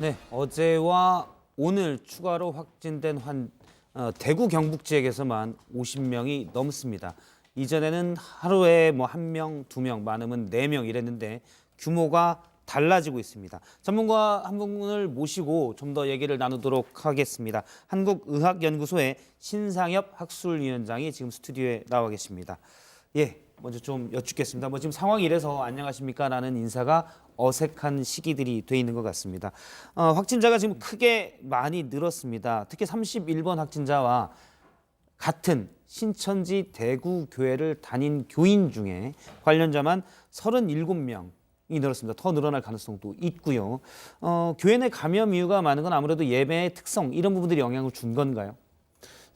네, 어제와 오늘 추가로 확진된 대구 경북 지역에서만 50명이 넘습니다. 이전에는 하루에 뭐 1명, 2명, 많으면 4명 이랬는데 규모가 달라지고 있습니다. 전문가 한 분을 모시고 좀 더 얘기를 나누도록 하겠습니다. 한국의학연구소의 신상엽 학술위원장이 지금 스튜디오에 나와 계십니다. 예, 먼저 좀 여쭙겠습니다. 지금 상황이 이래서 안녕하십니까라는 인사가 어색한 시기들이 돼 있는 것 같습니다. 확진자가 지금 크게 많이 늘었습니다. 특히 31번 확진자와 같은 신천지 대구 교회를 다닌 교인 중에 관련자만 37명이 늘었습니다. 더 늘어날 가능성도 있고요. 교회 내 감염 이유가 많은 건 아무래도 예배의 특성 이런 부분들이 영향을 준 건가요?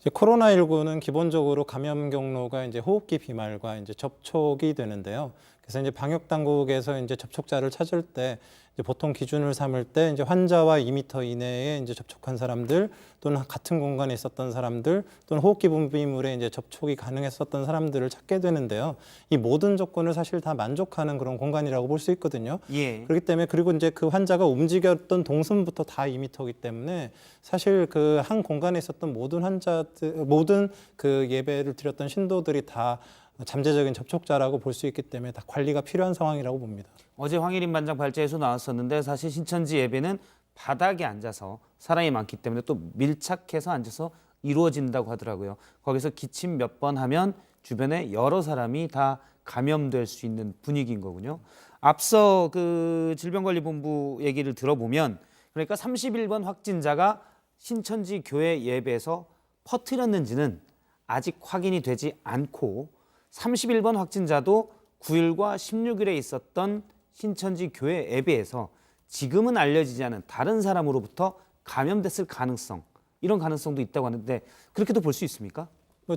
코로나19는 기본적으로 감염 경로가 이제 호흡기 비말과 이제 접촉이 되는데요. 그래서 이제 방역 당국에서 이제 접촉자를 찾을 때 이제 보통 기준을 삼을 때 이제 환자와 2m 이내에 이제 접촉한 사람들 또는 같은 공간에 있었던 사람들 또는 호흡기 분비물에 이제 접촉이 가능했었던 사람들을 찾게 되는데요. 이 모든 조건을 사실 다 만족하는 그런 공간이라고 볼 수 있거든요. 예. 그렇기 때문에 그리고 이제 그 환자가 움직였던 동선부터 다 2m이기 때문에 사실 그 한 공간에 있었던 모든 환자들, 모든 그 예배를 드렸던 신도들이 다 잠재적인 접촉자라고 볼 수 있기 때문에 다 관리가 필요한 상황이라고 봅니다. 어제 황일인 반장 발제에서 나왔었는데 사실 신천지 예배는 바닥에 앉아서 사람이 많기 때문에 또 밀착해서 앉아서 이루어진다고 하더라고요. 거기서 기침 몇 번 하면 주변에 여러 사람이 다 감염될 수 있는 분위기인 거군요. 앞서 그 질병관리본부 얘기를 들어보면 그러니까 31번 확진자가 신천지 교회 예배에서 퍼뜨렸는지는 아직 확인이 되지 않고 31번 확진자도 9일과 16일에 있었던 신천지 교회 예배에서 지금은 알려지지 않은 다른 사람으로부터 감염됐을 가능성, 이런 가능성도 있다고 하는데 그렇게도 볼 수 있습니까?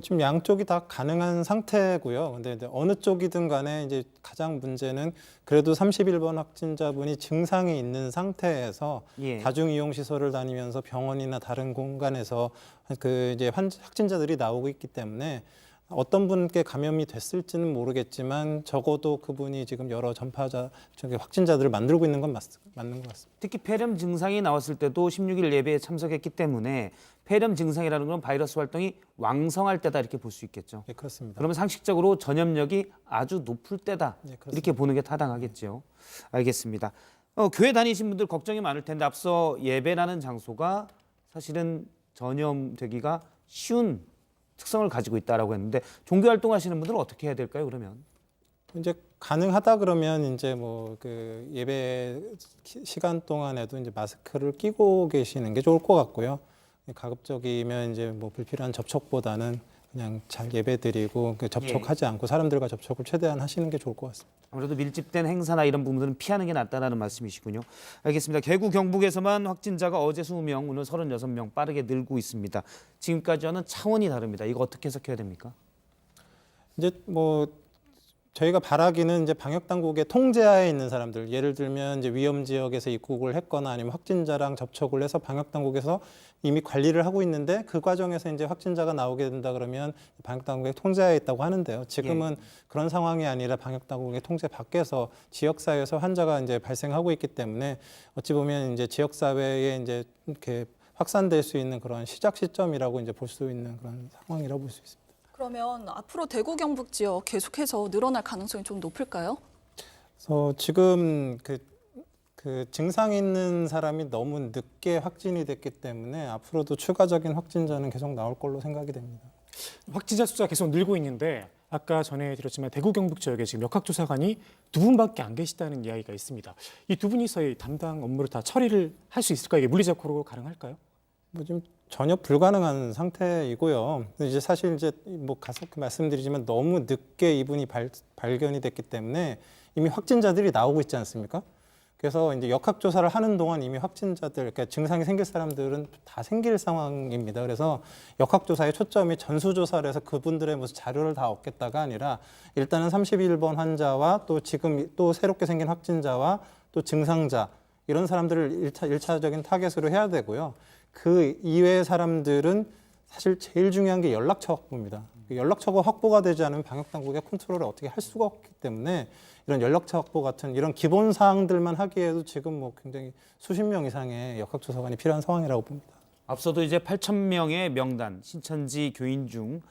지금 양쪽이 다 가능한 상태고요. 근데 어느 쪽이든 간에 이제 가장 문제는 그래도 31번 확진자분이 증상이 있는 상태에서 예. 다중이용 시설을 다니면서 병원이나 다른 공간에서 그 이제 확진자들이 나오고 있기 때문에 어떤 분께 감염이 됐을지는 모르겠지만 적어도 그분이 지금 여러 전파자, 확진자들을 만들고 있는 건 맞는 것 같습니다. 특히 폐렴 증상이 나왔을 때도 16일 예배에 참석했기 때문에 폐렴 증상이라는 건 바이러스 활동이 왕성할 때다 이렇게 볼 수 있겠죠. 네, 그렇습니다. 그러면 상식적으로 전염력이 아주 높을 때다 네, 그렇습니다. 이렇게 보는 게 타당하겠죠. 알겠습니다. 교회 다니신 분들 걱정이 많을 텐데 앞서 예배라는 장소가 사실은 전염되기가 쉬운 특성을 가지고 있다라고 했는데 종교 활동하시는 분들은 어떻게 해야 될까요? 그러면 이제 가능하다 그러면 이제 뭐 그 예배 시간 동안에도 이제 마스크를 끼고 계시는 게 좋을 것 같고요. 가급적이면 이제 뭐 불필요한 접촉보다는 그냥 잘 예배드리고 접촉하지 않고 사람들과 접촉을 최대한 하시는 게 좋을 것 같습니다. 아무래도 밀집된 행사나 이런 부분들은 피하는 게 낫다라는 말씀이시군요. 알겠습니다. 대구 경북에서만 확진자가 어제 20명, 오늘 36명 빠르게 늘고 있습니다. 지금까지와는 차원이 다릅니다. 이거 어떻게 해석해야 됩니까? 이제 뭐 저희가 바라기는 이제 방역 당국의 통제하에 있는 사람들, 예를 들면 이제 위험 지역에서 입국을 했거나 아니면 확진자랑 접촉을 해서 방역 당국에서 이미 관리를 하고 있는데 그 과정에서 이제 확진자가 나오게 된다 그러면 방역 당국의 통제하에 있다고 하는데요. 지금은 그런 상황이 아니라 방역 당국의 통제 밖에서 지역 사회에서 환자가 이제 발생하고 있기 때문에 어찌 보면 이제 지역 사회에 이제 이렇게 확산될 수 있는 그런 시작 시점이라고 이제 볼 수 있는 그런 상황이라고 볼 수 있습니다. 그러면 앞으로 대구 경북 지역 계속해서 늘어날 가능성이 좀 높을까요? 그래서 지금 그 증상 있는 사람이 너무 늦게 확진이 됐기 때문에 앞으로도 추가적인 확진자는 계속 나올 걸로 생각이 됩니다. 확진자 숫자가 계속 늘고 있는데 아까 전해드렸지만 대구 경북 지역에 지금 역학조사관이 2분밖에 안 계시다는 이야기가 있습니다. 이 두 분이서의 담당 업무를 다 처리를 할 수 있을까요? 이게 물리적으로 가능할까요? 뭐 지금 전혀 불가능한 상태이고요. 이제 사실 이제 뭐 가서 말씀드리지만 너무 늦게 이분이 발견이 됐기 때문에 이미 확진자들이 나오고 있지 않습니까? 그래서 이제 역학조사를 하는 동안 이미 확진자들, 그러니까 증상이 생길 사람들은 다 생길 상황입니다. 그래서 역학조사의 초점이 전수조사를 해서 그분들의 무슨 자료를 다 얻겠다가 아니라 일단은 31번 환자와 또 지금 또 새롭게 생긴 확진자와 또 증상자 이런 사람들을 일차적인 타겟으로 해야 되고요. 그 이외의 사람들은 사실 제일 중요한 게 연락처 확보입니다. 연락처가 확보가 되지 않으면 방역 당국의 컨트롤을 어떻게 할 수가 없기 때문에 이런 연락처 확보 같은 이런 기본 사항들만 하기에도 지금 뭐 굉장히 수십 명 이상의 역학조사관이 필요한 상황이라고 봅니다. 앞서도 이제 8,000명의 명단, 신천지 교인 중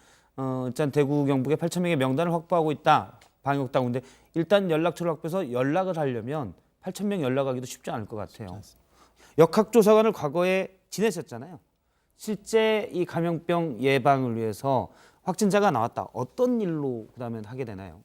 일단 대구 경북에 8,000명의 명단을 확보하고 있다. 방역당국인데 일단 연락처를 확보해서 연락을 하려면 8,000명 연락하기도 쉽지 않을 것 같아요. 역학조사관을 과거에 지내셨잖아요. 실제 이 감염병 예방을 위해서 확진자가 나왔다. 어떤 일로 그다음에 하게 되나요?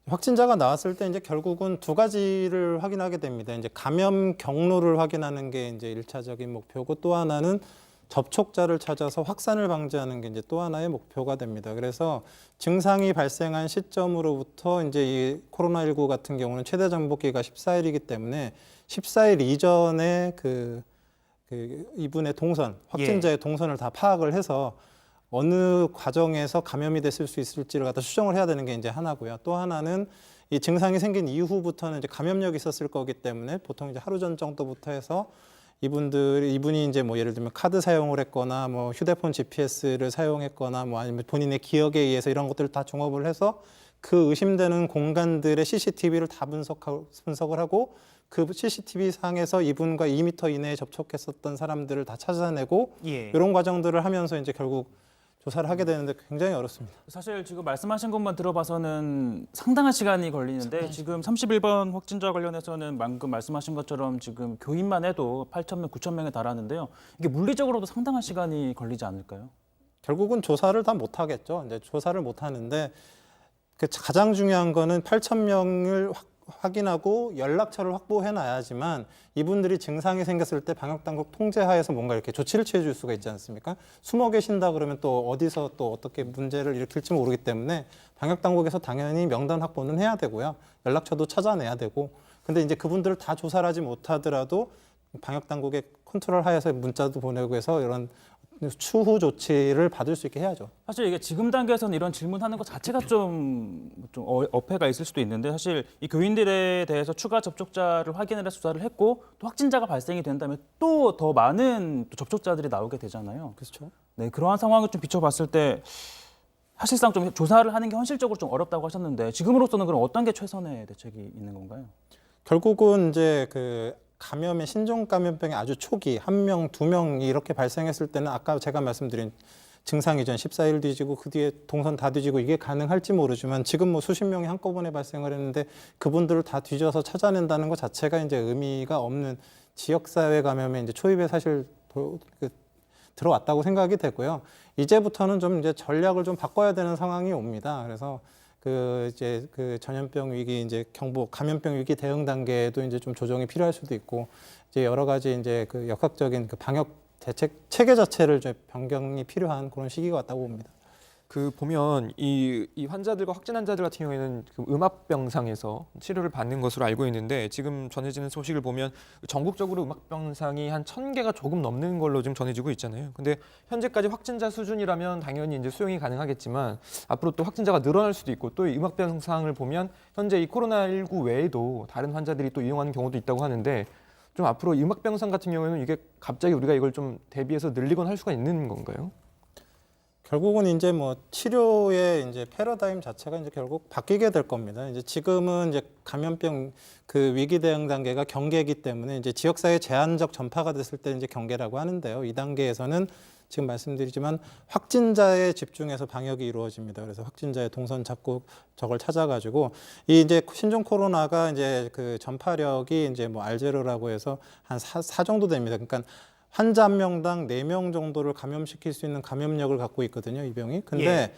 확진자가 나왔을 때 이제 결국은 두 가지를 확인하게 됩니다. 이제 감염 경로를 확인하는 게 이제 1차적인 목표고 또 하나는 접촉자를 찾아서 확산을 방지하는 게 이제 또 하나의 목표가 됩니다. 그래서 증상이 발생한 시점으로부터 이제 이 코로나19 같은 경우는 최대 잠복기가 14일이기 때문에 14일 이전에 그 이분의 동선, 확진자의 동선을 다 파악을 해서 어느 과정에서 감염이 됐을 수 있을지를 갖다 추정을 해야 되는 게 이제 하나고요. 또 하나는 이 증상이 생긴 이후부터는 이제 감염력이 있었을 거기 때문에 보통 이제 하루 전 정도부터 해서 이분이 이제 뭐 예를 들면 카드 사용을 했거나 뭐 휴대폰 GPS를 사용했거나 뭐 아니면 본인의 기억에 의해서 이런 것들을 다 종합을 해서 그 의심되는 공간들의 CCTV를 다 분석을 하고 그 CCTV 상에서 이분과 2m 이내에 접촉했었던 사람들을 다 찾아내고 이런 과정들을 하면서 이제 결국 조사를 하게 되는데 굉장히 어렵습니다. 사실 지금 말씀하신 것만 들어봐서는 상당한 시간이 걸리는데 지금 31번 확진자 관련해서는 방금 말씀하신 것처럼 지금 교인만 해도 8,000명, 9,000명에 달하는데요. 이게 물리적으로도 상당한 시간이 걸리지 않을까요? 결국은 조사를 다 못 하겠죠. 이제 조사를 못 하는데 그 가장 중요한 거는 8,000명을 확인하고 연락처를 확보해 놔야지만 이분들이 증상이 생겼을 때 방역당국 통제하에서 뭔가 이렇게 조치를 취해 줄 수가 있지 않습니까? 숨어 계신다 그러면 또 어디서 또 어떻게 문제를 일으킬지 모르기 때문에 방역당국에서 당연히 명단 확보는 해야 되고요. 연락처도 찾아내야 되고. 근데 이제 그분들을 다 조사를 하지 못하더라도 방역당국의 컨트롤 하에서 문자도 보내고 해서 이런 추후 조치를 받을 수 있게 해야죠. 사실 이게 지금 단계에서는 이런 질문하는 것 자체가 좀 어폐가 있을 수도 있는데 사실 이 교인들에 대해서 추가 접촉자를 확인을 해서 조사를 했고 또 확진자가 발생이 된다면 또 더 많은 또 접촉자들이 나오게 되잖아요. 그렇죠. 네, 그러한 상황을 좀 비춰봤을 때 사실상 좀 조사를 하는 게 현실적으로 좀 어렵다고 하셨는데 지금으로서는 그럼 어떤 게 최선의 대책이 있는 건가요? 결국은 이제 그 감염의 신종 감염병의 아주 초기 1명, 2명 이렇게 발생했을 때는 아까 제가 말씀드린 증상 이전 14일 뒤지고 그 뒤에 동선 다 뒤지고 이게 가능할지 모르지만 지금 뭐 수십 명이 한꺼번에 발생을 했는데 그분들을 다 뒤져서 찾아낸다는 것 자체가 이제 의미가 없는 지역사회 감염의 이제 초입에 사실 들어왔다고 생각이 되고요. 이제부터는 좀 이제 전략을 좀 바꿔야 되는 상황이 옵니다. 그래서 이제 전염병 위기 이제 감염병 위기 대응 단계도 이제 좀 조정이 필요할 수도 있고 이제 여러 가지 이제 그 역학적인 그 방역 대책 체계 자체를 이제 변경이 필요한 그런 시기가 왔다고 봅니다. 그 보면 이 환자들과 확진 환자들 같은 경우에는 그 음압병상에서 치료를 받는 것으로 알고 있는데 지금 전해지는 소식을 보면 전국적으로 음압병상이 한 1,000개가 조금 넘는 걸로 지금 전해지고 있잖아요. 근데 현재까지 확진자 수준이라면 당연히 이제 수용이 가능하겠지만 앞으로 또 확진자가 늘어날 수도 있고 또 이 음압병상을 보면 현재 이 코로나19 외에도 다른 환자들이 또 이용하는 경우도 있다고 하는데 좀 앞으로 이 음압병상 같은 경우에는 이게 갑자기 우리가 이걸 좀 대비해서 늘리거나 할 수가 있는 건가요? 결국은 이제 뭐 치료의 이제 패러다임 자체가 이제 결국 바뀌게 될 겁니다. 이제 지금은 이제 감염병 그 위기 대응 단계가 경계이기 때문에 이제 지역사회 제한적 전파가 됐을 때 이제 경계라고 하는데요. 이 단계에서는 지금 말씀드리지만 확진자에 집중해서 방역이 이루어집니다. 그래서 확진자의 동선 찾고 저걸 찾아가지고 이 이제 신종 코로나가 이제 그 전파력이 이제 뭐 R0라고 해서 한 4 정도 됩니다. 그러니까 환자 한 명당 4명 정도를 감염시킬 수 있는 감염력을 갖고 있거든요, 이 병이. 근데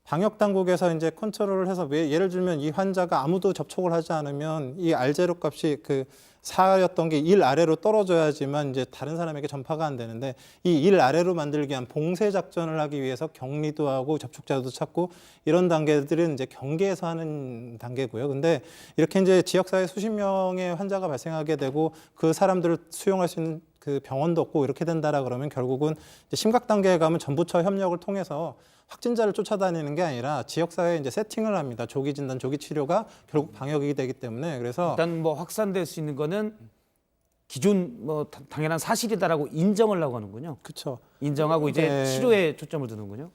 방역 당국에서 이제 컨트롤을 해서 예를 들면 이 환자가 아무도 접촉을 하지 않으면 이 R0 값이 그 4였던 게 1 아래로 떨어져야지만 이제 다른 사람에게 전파가 안 되는데 이 1 아래로 만들기 위한 봉쇄 작전을 하기 위해서 격리도 하고 접촉자도 찾고 이런 단계들은 이제 경계에서 하는 단계고요. 근데 이렇게 이제 지역사회 수십 명의 환자가 발생하게 되고 그 사람들을 수용할 수 있는 그 병원도 없고 이렇게 된다라 그러면 결국은 이제 심각 단계에 가면 전부처 협력을 통해서 확진자를 쫓아다니는 게 아니라 지역사회에 이제 세팅을 합니다. 조기 진단, 조기 치료가 결국 방역이 되기 때문에 그래서 일단 뭐 확산될 수 있는 거는 기존 뭐 당연한 사실이다라고 인정을 하고 하는군요. 그렇죠. 인정하고 이제 네. 치료에 초점을 두는군요.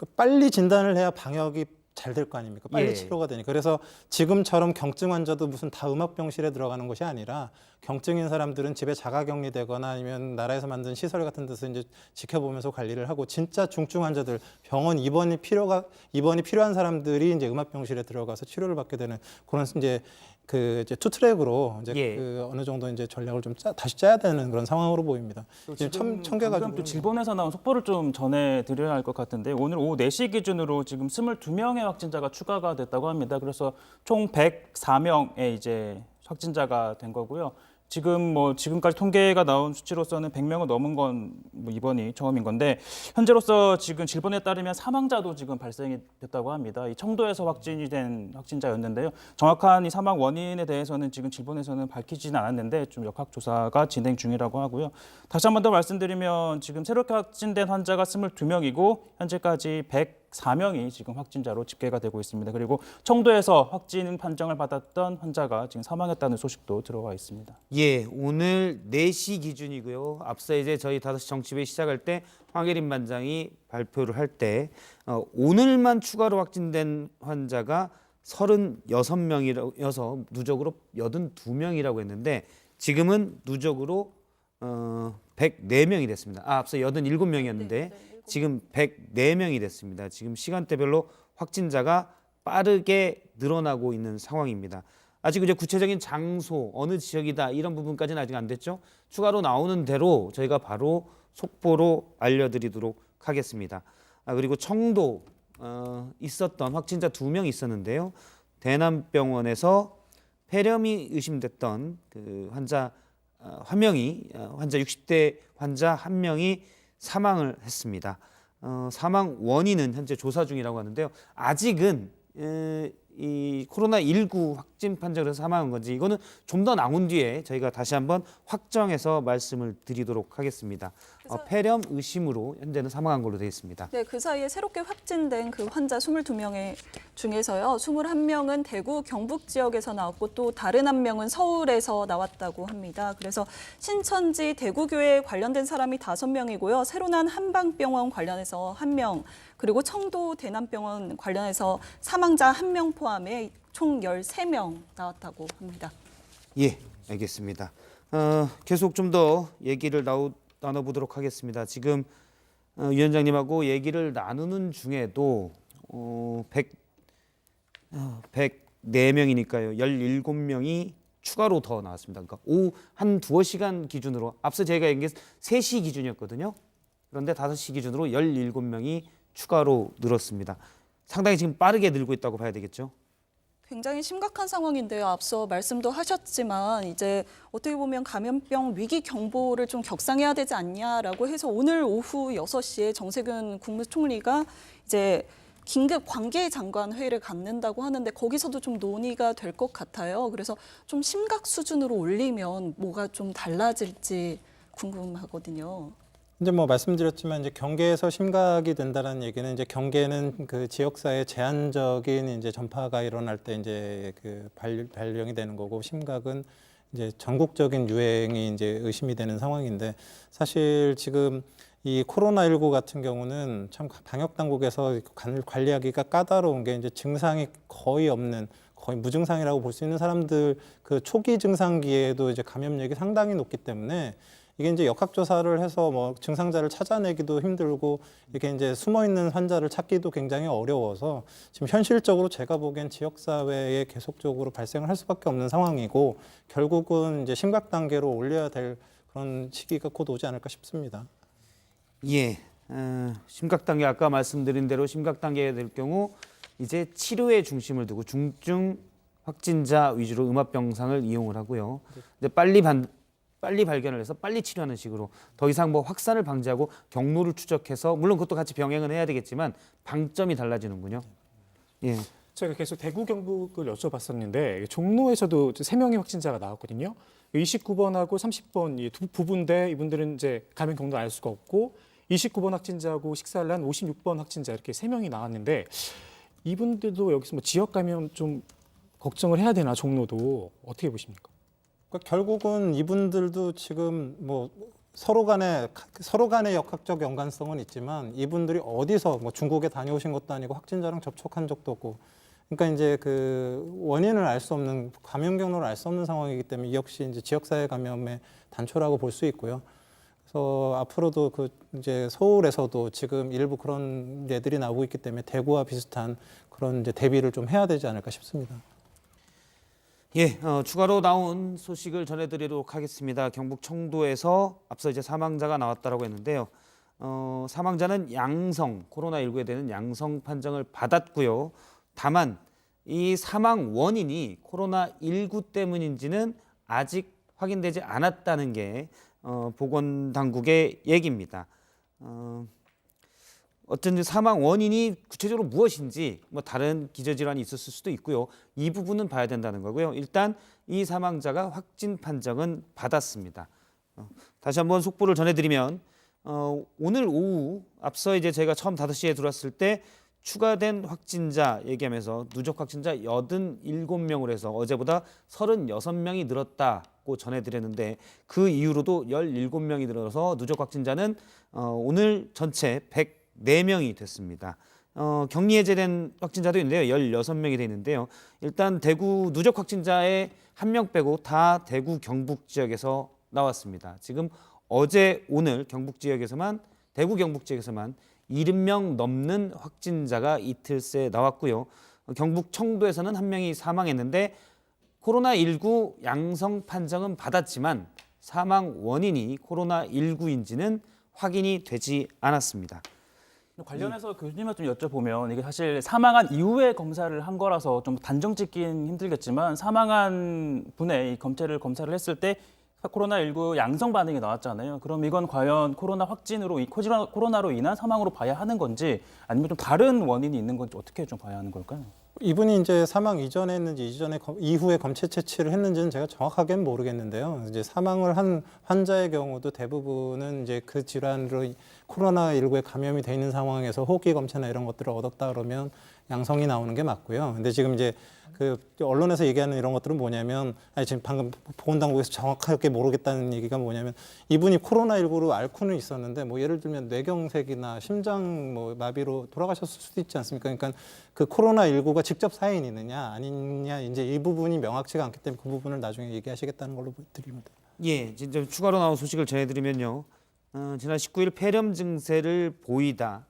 빨리 진단을 해야 방역이 잘 될 거 아닙니까? 빨리 예. 치료가 되니까. 그래서 지금처럼 경증 환자도 무슨 다 음압병실에 들어가는 것이 아니라 경증인 사람들은 집에 자가격리되거나 아니면 나라에서 만든 시설 같은 데서 이제 지켜보면서 관리를 하고, 진짜 중증 환자들 병원 입원이 필요한 사람들이 이제 음압병실에 들어가서 치료를 받게 되는 그런 이제 투트랙으로 이제 예. 그 어느 정도 이제 전략을 좀 다시 짜야 되는 그런 상황으로 보입니다. 지금 천 개 방금 가지고 또 질본에서 나온 속보를 좀 전해드려야 할 것 같은데, 오늘 오후 4시 기준으로 지금 22명의 확진자가 추가가 됐다고 합니다. 그래서 총 104명의 이제 확진자가 된 거고요. 지금까지 통계가 나온 수치로서는 100명을 넘은 건 이번이 처음인 건데, 현재로서 지금 질본에 따르면 사망자도 지금 발생이 됐다고 합니다. 이 청도에서 확진이 된 확진자였는데요. 정확한 이 사망 원인에 대해서는 지금 질본에서는 밝히지는 않았는데 좀 역학 조사가 진행 중이라고 하고요. 다시 한 번 더 말씀드리면 지금 새롭게 확진된 환자가 22명이고 현재까지 104명이 지금 확진자로 집계가 되고 있습니다. 그리고 청도에서 확진 판정을 받았던 환자가 지금 사망했다는 소식도 들어와 있습니다. 예, 오늘 4시 기준이고요. 앞서 이제 저희 5시 정치회 시작할 때 황혜림 반장이 발표를 할 때 오늘만 추가로 확진된 환자가 36명이라서 누적으로 82명이라고 했는데, 지금은 누적으로 104명이 됐습니다. 앞서 87명이었는데 지금 104명이 됐습니다. 지금 시간대별로 확진자가 빠르게 늘어나고 있는 상황입니다. 아직 이제 구체적인 장소, 어느 지역이다 이런 부분까지는 아직 안 됐죠. 추가로 나오는 대로 저희가 바로 속보로 알려드리도록 하겠습니다. 그리고 청도 있었던 확진자 2명 있었는데요. 대남병원에서 폐렴이 의심됐던 그 환자 환자 60대 환자 1명이 사망을 했습니다. 사망 원인은 현재 조사 중이라고 하는데요. 아직은 이 코로나19 확진 판정에서 사망한 건지 이거는 좀 더 나온 뒤에 저희가 다시 한번 확정해서 말씀을 드리도록 하겠습니다. 폐렴 의심으로 현재는 사망한 걸로 되어 있습니다. 네, 그 사이에 새롭게 확진된 그 환자 22명 중에서요. 21명은 대구 경북 지역에서 나왔고 또 다른 1명은 서울에서 나왔다고 합니다. 그래서 신천지 대구교회 관련된 사람이 5명이고요. 새로 난 한방병원 관련해서 1명, 그리고 청도 대남병원 관련해서 사망자 1명 포함해 총 13명 나왔다고 합니다. 예, 알겠습니다. 계속 좀 더 얘기를 나눠보도록 하겠습니다. 지금 위원장님하고 얘기를 나누는 중에도 104명이니까요. 17명이 추가로 더 나왔습니다. 그러니까 오후 한 두어 시간 기준으로, 앞서 제가 얘기한 게 3시 기준이었거든요. 그런데 5시 기준으로 17명이 추가로 늘었습니다. 상당히 지금 빠르게 늘고 있다고 봐야 되겠죠. 굉장히 심각한 상황인데요. 앞서 말씀도 하셨지만 이제 어떻게 보면 감염병 위기 경보를 좀 격상해야 되지 않냐라고 해서 오늘 오후 6시에 정세균 국무총리가 이제 긴급 관계장관 회의를 갖는다고 하는데 거기서도 좀 논의가 될 것 같아요. 그래서 좀 심각 수준으로 올리면 뭐가 좀 달라질지 궁금하거든요. 이제 뭐 말씀드렸지만 이제 경계에서 심각이 된다는 얘기는, 이제 경계는 그 지역사회 제한적인 이제 전파가 일어날 때 이제 그 발령이 되는 거고, 심각은 이제 전국적인 유행이 이제 의심이 되는 상황인데, 사실 지금 이 코로나19 같은 경우는 참 방역 당국에서 관리하기가 까다로운 게, 이제 증상이 거의 없는, 거의 무증상이라고 볼 수 있는 사람들 그 초기 증상기에도 이제 감염력이 상당히 높기 때문에 이게 이제 역학조사를 해서 뭐 증상자를 찾아내기도 힘들고, 이게 이제 숨어 있는 환자를 찾기도 굉장히 어려워서 지금 현실적으로 제가 보기엔 지역사회에 계속적으로 발생을 할 수밖에 없는 상황이고, 결국은 이제 심각 단계로 올려야 될 그런 시기가 곧 오지 않을까 싶습니다. 예, 심각 단계, 아까 말씀드린 대로 심각 단계가 될 경우 이제 치료에 중심을 두고 중증 확진자 위주로 음압병상을 이용을 하고요. 이제 빨리 발견을 해서 빨리 치료하는 식으로 더 이상 뭐 확산을 방지하고 경로를 추적해서, 물론 그것도 같이 병행은 해야 되겠지만 방점이 달라지는군요. 예. 제가 계속 대구 경북을 여쭤봤었는데 종로에서도 3명의 확진자가 나왔거든요. 29번하고 30번 이 두 부부인데 이분들은 이제 감염 경로를 알 수가 없고, 29번 확진자하고 식사를 한 56번 확진자 이렇게 3명이 나왔는데, 이분들도 여기서 뭐 지역 감염 좀 걱정을 해야 되나, 종로도 어떻게 보십니까? 그러니까 결국은 이분들도 지금 뭐 서로 간의 역학적 연관성은 있지만 이분들이 어디서 뭐 중국에 다녀오신 것도 아니고 확진자랑 접촉한 적도 없고, 그러니까 이제 그 원인을 알 수 없는, 감염 경로를 알 수 없는 상황이기 때문에 이 역시 이제 지역사회 감염의 단초라고 볼 수 있고요. 그래서 앞으로도 그 이제 서울에서도 지금 일부 그런 예들이 나오고 있기 때문에 대구와 비슷한 그런 이제 대비를 좀 해야 되지 않을까 싶습니다. 예, 추가로 나온 소식을 전해드리도록 하겠습니다. 경북 청도에서 앞서 이제 사망자가 나왔다라고 했는데요. 사망자는 코로나19에 대한 양성 판정을 받았고요. 다만 이 사망 원인이 코로나19 때문인지는 아직 확인되지 않았다는 게 보건당국의 얘기입니다. 어쩐지 사망 원인이 구체적으로 무엇인지 뭐 다른 기저질환이 있었을 수도 있고요. 이 부분은 봐야 된다는 거고요. 일단 이 사망자가 확진 판정은 받았습니다. 다시 한번 속보를 전해드리면 오늘 오후 앞서 이제 저희가 처음 5시에 들어왔을 때 추가된 확진자 얘기하면서 누적 확진자 87명으로 해서 어제보다 36명이 늘었다고 전해드렸는데 그 이후로도 17명이 늘어서 누적 확진자는 오늘 전체 104명이 됐습니다. 격리 해제된 확진자도 있는데요. 16명이 돼 있는데요. 일단 대구 누적 확진자의 1명 빼고 다 대구 경북 지역에서 나왔습니다. 지금 어제 오늘 경북 지역에서만 대구 경북 지역에서만 70명 넘는 확진자가 이틀 새 나왔고요. 경북 청도에서는 1명이 사망했는데 코로나19 양성 판정은 받았지만 사망 원인이 코로나19인지는 확인이 되지 않았습니다. 관련해서 교수님한테 좀 여쭤보면 이게 사실 사망한 이후에 검사를 한 거라서 좀 단정 짓긴 힘들겠지만 사망한 분의 검체를 검사를 했을 때 코로나19 양성 반응이 나왔잖아요. 그럼 이건 과연 코로나로 인한 사망으로 봐야 하는 건지 아니면 좀 다른 원인이 있는 건지 어떻게 좀 봐야 하는 걸까요? 이분이 이제 사망 이전에 했는지 이후에 검체 채취를 했는지는 제가 정확하게는 모르겠는데요. 이제 사망을 한 환자의 경우도 대부분은 이제 그 질환으로 코로나19에 감염이 돼 있는 상황에서 호흡기 검체나 이런 것들을 얻었다 그러면 양성이 나오는 게 맞고요. 근데 지금 이제 그 언론에서 얘기하는 이런 것들은 뭐냐면, 아니 지금 방금 보건당국에서 정확하게 모르겠다는 얘기가 뭐냐면, 이분이 코로나19로 앓고는 있었는데 뭐 예를 들면 뇌경색이나 심장 뭐 마비로 돌아가셨을 수도 있지 않습니까? 그러니까 그 코로나19가 직접 사인이느냐 아니냐 이제 이 부분이 명확치가 않기 때문에 그 부분을 나중에 얘기하시겠다는 걸로 드립니다. 예, 진짜 추가로 나온 소식을 전해드리면요. 지난 19일 폐렴 증세를 보이다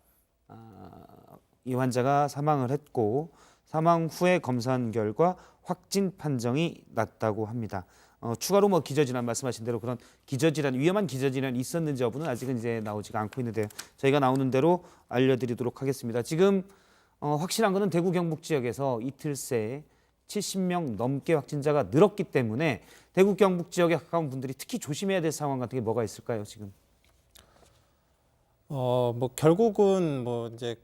이 환자가 사망을 했고 사망 후에 검사한 결과 확진 판정이 났다고 합니다. 추가로 뭐 기저질환 말씀하신 대로 그런 기저질환, 위험한 기저질환이 있었는지 여부는 아직은 이제 나오지가 않고 있는데요. 저희가 나오는 대로 알려드리도록 하겠습니다. 지금 확실한 거는 대구 경북 지역에서 이틀 새 70명 넘게 확진자가 늘었기 때문에 대구 경북 지역에 가까운 분들이 특히 조심해야 될 상황 같은 게 뭐가 있을까요, 지금? 뭐 결국은 뭐 이제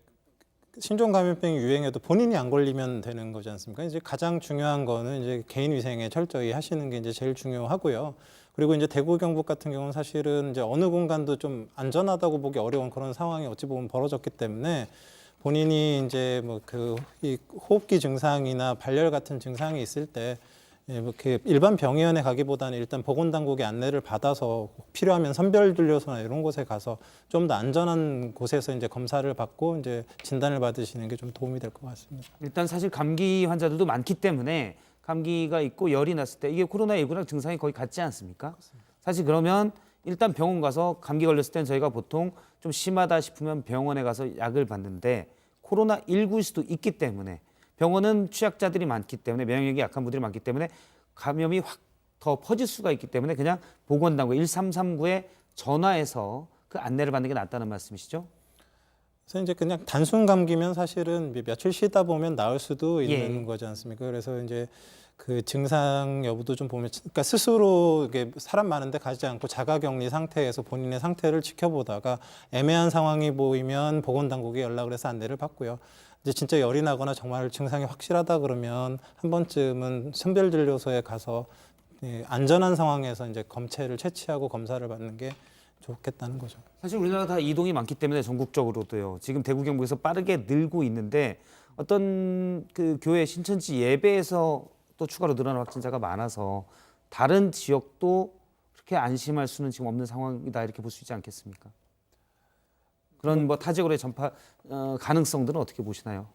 신종 감염병이 유행해도 본인이 안 걸리면 되는 거지 않습니까? 이제 가장 중요한 거는 이제 개인 위생에 철저히 하시는 게 이제 제일 중요하고요. 그리고 이제 대구 경북 같은 경우는 사실은 이제 어느 공간도 좀 안전하다고 보기 어려운 그런 상황이 어찌 보면 벌어졌기 때문에 본인이 이제 뭐 그 이 호흡기 증상이나 발열 같은 증상이 있을 때 이렇게 일반 병의원에 가기보다는 일단 보건당국의 안내를 받아서 필요하면 선별진료소나 이런 곳에 가서 좀 더 안전한 곳에서 이제 검사를 받고 이제 진단을 받으시는 게 좀 도움이 될 것 같습니다. 일단 사실 감기 환자들도 많기 때문에 감기가 있고 열이 났을 때 이게 코로나19랑 증상이 거의 같지 않습니까? 사실 그러면 일단 병원 가서 감기 걸렸을 땐 저희가 보통 좀 심하다 싶으면 병원에 가서 약을 받는데 코로나19일 수도 있기 때문에 병원은 취약자들이 많기 때문에免疫力 약한 분들이 많기 때문에 감염이 확 더 퍼질 수가 있기 때문에 그냥 보건당국 1339에 전화해서 그 안내를 받는 게 낫다는 말씀이시죠? 그래서 이제 그냥 단순 감기면 사실은 며칠 쉬다 보면 나을 수도 있는 예. 거지 않습니까? 그래서 이제 그 증상 여부도 좀 보면, 그러니까 스스로 이게 사람 많은데 가지 않고 자가격리 상태에서 본인의 상태를 지켜보다가 애매한 상황이 보이면 보건당국에 연락을 해서 안내를 받고요. 이제 진짜 열이 나거나 정말 증상이 확실하다 그러면 한 번쯤은 선별진료소에 가서 안전한 상황에서 이제 검체를 채취하고 검사를 받는 게 좋겠다는 거죠. 사실 우리나라 다 이동이 많기 때문에 전국적으로도요. 지금 대구 경북에서 빠르게 늘고 있는데 어떤 그 교회 신천지 예배에서 또 추가로 늘어난 확진자가 많아서 다른 지역도 그렇게 안심할 수는 지금 없는 상황이다 이렇게 볼 수 있지 않겠습니까? 그런 뭐 타 지역으로의 전파 가능성들은 어떻게 보시나요?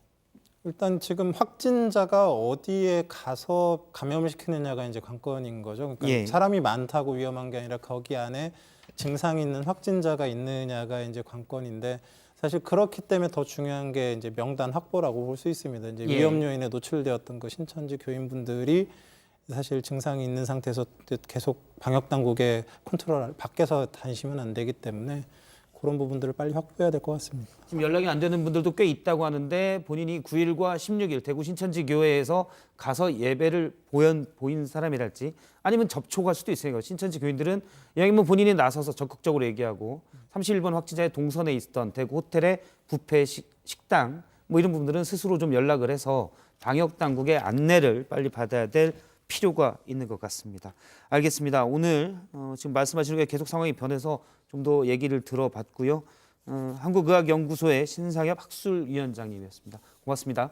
일단 지금 확진자가 어디에 가서 감염을 시키느냐가 이제 관건인 거죠. 그러니까 예. 사람이 많다고 위험한 게 아니라 거기 안에 증상이 있는 확진자가 있느냐가 이제 관건인데 사실 그렇기 때문에 더 중요한 게 이제 명단 확보라고 볼 수 있습니다. 이제 예. 위험 요인에 노출되었던 그 신천지 교인분들이 사실 증상이 있는 상태에서 계속 방역 당국의 컨트롤 밖에서 다니시면 안 되기 때문에 그런 부분들을 빨리 확보해야 될 것 같습니다. 지금 연락이 안 되는 분들도 꽤 있다고 하는데 본인이 9일과 16일 대구 신천지 교회에서 가서 예배를 보인 사람이랄지 아니면 접촉할 수도 있어요. 신천지 교인들은 여기 뭐 본인이 나서서 적극적으로 얘기하고 31번 확진자의 동선에 있었던 대구 호텔의 뷔페 식당 뭐 이런 부분들은 스스로 좀 연락을 해서 방역 당국의 안내를 빨리 받아야 될 필요가 있는 것 같습니다. 알겠습니다. 오늘 지금 말씀하시는 게 계속 상황이 변해서 좀 더 얘기를 들어봤고요. 한국의학연구소의 신상엽 학술위원장님이었습니다. 고맙습니다.